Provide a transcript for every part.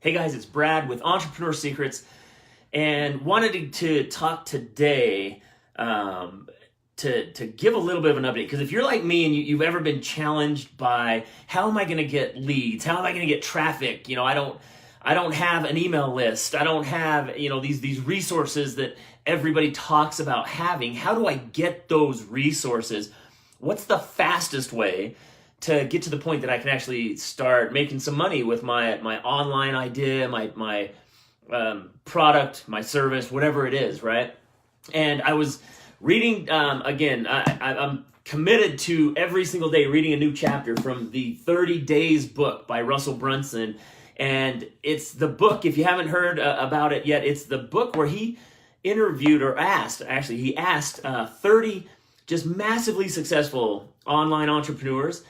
Hey guys, it's Brad with Entrepreneur Secrets, and wanted to talk today to give a little bit of an update. Because if you're like me and you've ever been challenged by how am I going to get leads, how am I going to get traffic? I don't have an email list. I don't have these resources that everybody talks about having. How do I get those resources? What's the fastest way to get to the point that I can actually start making some money with my online idea, my product, my service, whatever it is, right? And I was reading, I'm committed to every single day reading a new chapter from the 30 Days book by Russell Brunson. And it's the book, if you haven't heard about it yet, it's the book where he interviewed or asked 30 just massively successful online entrepreneurs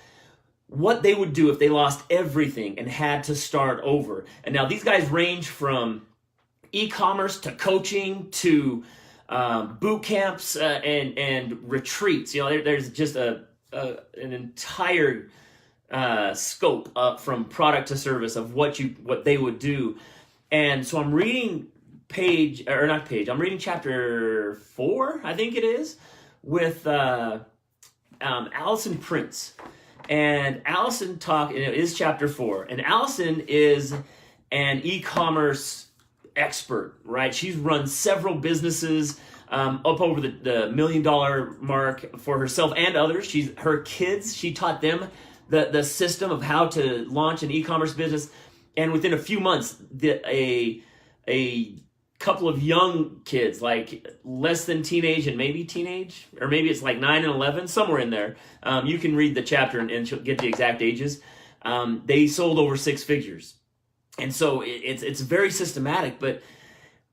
what they would do if they lost everything and had to start over. And now these guys range from e-commerce to coaching to boot camps and retreats. There's just an entire scope up from product to service of what they would do. And so I'm reading I'm reading chapter 4, I think it is, with Allison Prince. And Allison it is chapter 4. And Allison is an e-commerce expert, right? She's run several businesses up over the $1 million mark for herself and others. Her kids, she taught them the system of how to launch an e-commerce business. And within a few months, a couple of young kids, like less than teenage and maybe teenage, or maybe it's like 9 and 11, somewhere in there. You can read the chapter and get the exact ages. They sold over 6 figures. And so it's very systematic. But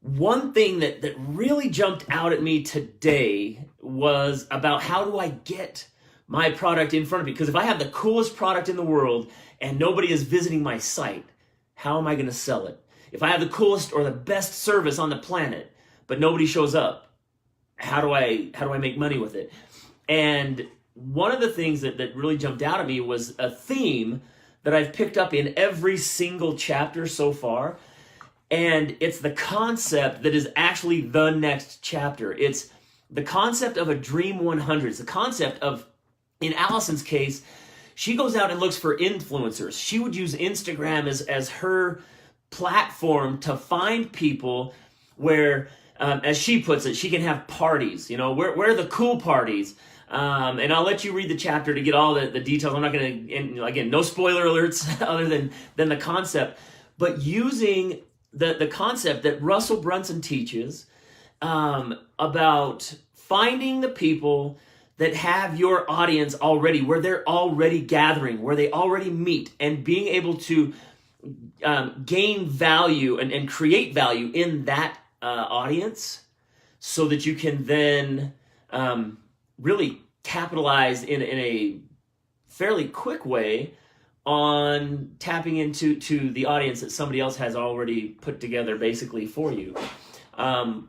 one thing that really jumped out at me today was about how do I get my product in front of me? Because if I have the coolest product in the world and nobody is visiting my site, how am I going to sell it? If I have the coolest or the best service on the planet, but nobody shows up, how do I make money with it? And one of the things that really jumped out at me was a theme that I've picked up in every single chapter so far. And it's the concept that is actually the next chapter. It's the concept of a Dream 100. It's the concept of, in Allison's case, she goes out and looks for influencers. She would use Instagram as her platform to find people where, as she puts it, she can have parties. Where are the cool parties? And I'll let you read the chapter to get all the details. I'm not going to, again, no spoiler alerts other than the concept, but using the concept that Russell Brunson teaches about finding the people that have your audience already, where they're already gathering, where they already meet, and being able to gain value and create value in that audience so that you can then really capitalize in a fairly quick way on tapping into the audience that somebody else has already put together basically for you.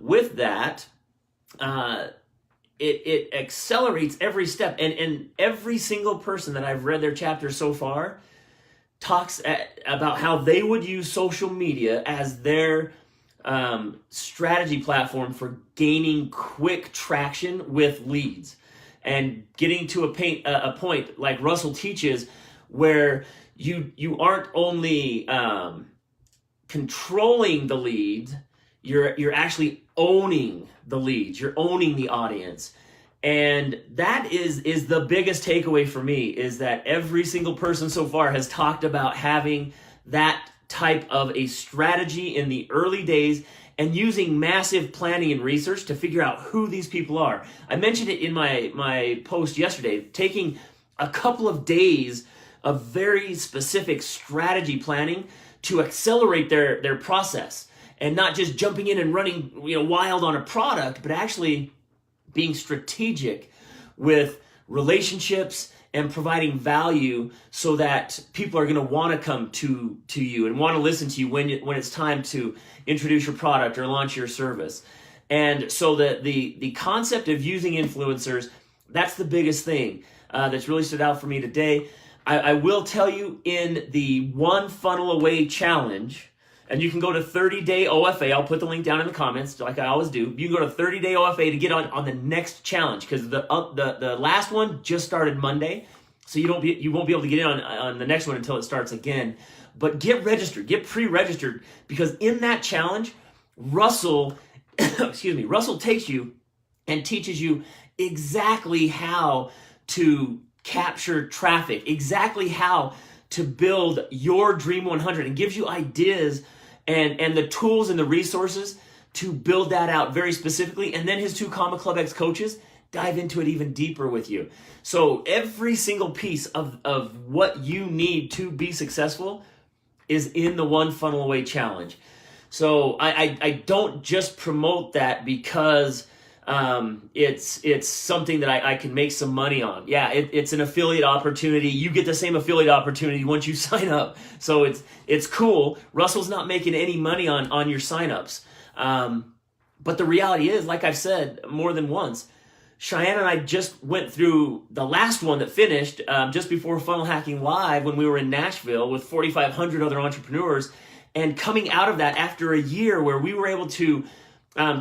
With that, it accelerates every step, and every single person that I've read their chapter so far talks about how they would use social media as their strategy platform for gaining quick traction with leads and getting to a point like Russell teaches where you aren't only controlling the lead, you're actually owning the leads, you're owning the audience. And that is the biggest takeaway for me, is that every single person so far has talked about having that type of a strategy in the early days and using massive planning and research to figure out who these people are. I mentioned it in my post yesterday, taking a couple of days of very specific strategy planning to accelerate their process, and not just jumping in and running wild on a product, but actually being strategic with relationships and providing value so that people are going to want to come to you and want to listen to you when it's time to introduce your product or launch your service. And so the concept of using influencers, that's the biggest thing that's really stood out for me today. I will tell you, in the One Funnel Away challenge, And you can go to 30-day OFA. I'll put the link down in the comments, like I always do. You can go to 30-day OFA to get on the next challenge, because the last one just started Monday, so you won't be able to get in on the next one until it starts again. But get registered, get pre-registered, because in that challenge, Russell, Russell takes you and teaches you exactly how to capture traffic, exactly how to build your Dream 100, and gives you ideas and the tools and the resources to build that out very specifically. And then his 2 Comma Club X coaches dive into it even deeper with you. So every single piece of what you need to be successful is in the One Funnel Away Challenge. So I don't just promote that because it's something that I can make some money on. Yeah, it's an affiliate opportunity. You get the same affiliate opportunity once you sign up. So it's cool. Russell's not making any money on your signups. But the reality is, like I've said more than once, Cheyenne and I just went through the last one that finished just before Funnel Hacking Live when we were in Nashville with 4,500 other entrepreneurs. And coming out of that after a year where we were able to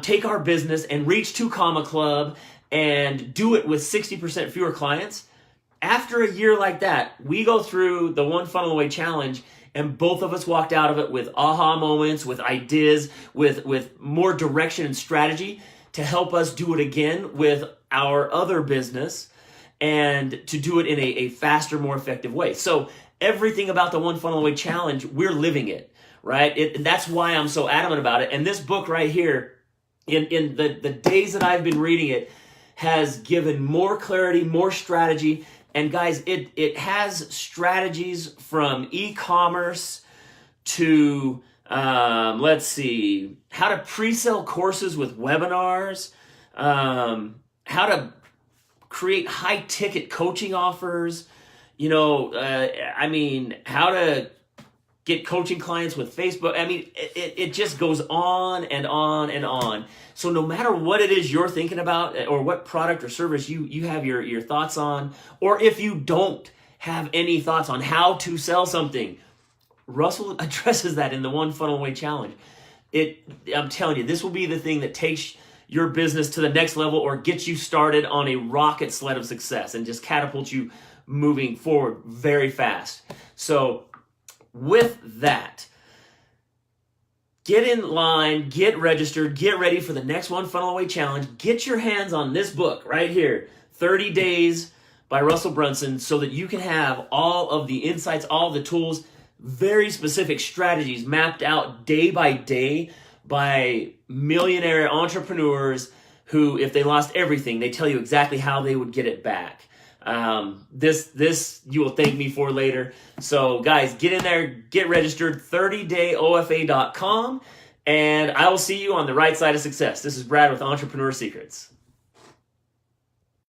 take our business and reach 2 Comma Club and do it with 60% fewer clients. After a year like that, we go through the One Funnel Away Challenge, and both of us walked out of it with aha moments, with ideas, with more direction and strategy to help us do it again with our other business and to do it in a faster, more effective way. So everything about the One Funnel Away Challenge, we're living it, right? That's why I'm so adamant about it. And this book right here, in the days that I've been reading it, has given more clarity, more strategy. And guys, it has strategies from e-commerce to, let's see, how to pre-sell courses with webinars, how to create high-ticket coaching offers, how to get coaching clients with Facebook. I mean, it just goes on and on and on. So no matter what it is you're thinking about or what product or service you have your thoughts on, or if you don't have any thoughts on how to sell something, Russell addresses that in the One Funnel Away Challenge. I'm telling you, this will be the thing that takes your business to the next level or gets you started on a rocket sled of success and just catapults you moving forward very fast. So with that, get in line, get registered, get ready for the next One Funnel Away Challenge. Get your hands on this book right here, 30 Days by Russell Brunson, so that you can have all of the insights, all of the tools, very specific strategies mapped out day by day by millionaire entrepreneurs who, if they lost everything, they tell you exactly how they would get it back. This you will thank me for later. So guys, get in there, get registered, 30dayofa.com, and I will see you on the right side of success. This is Brad with Entrepreneur Secrets.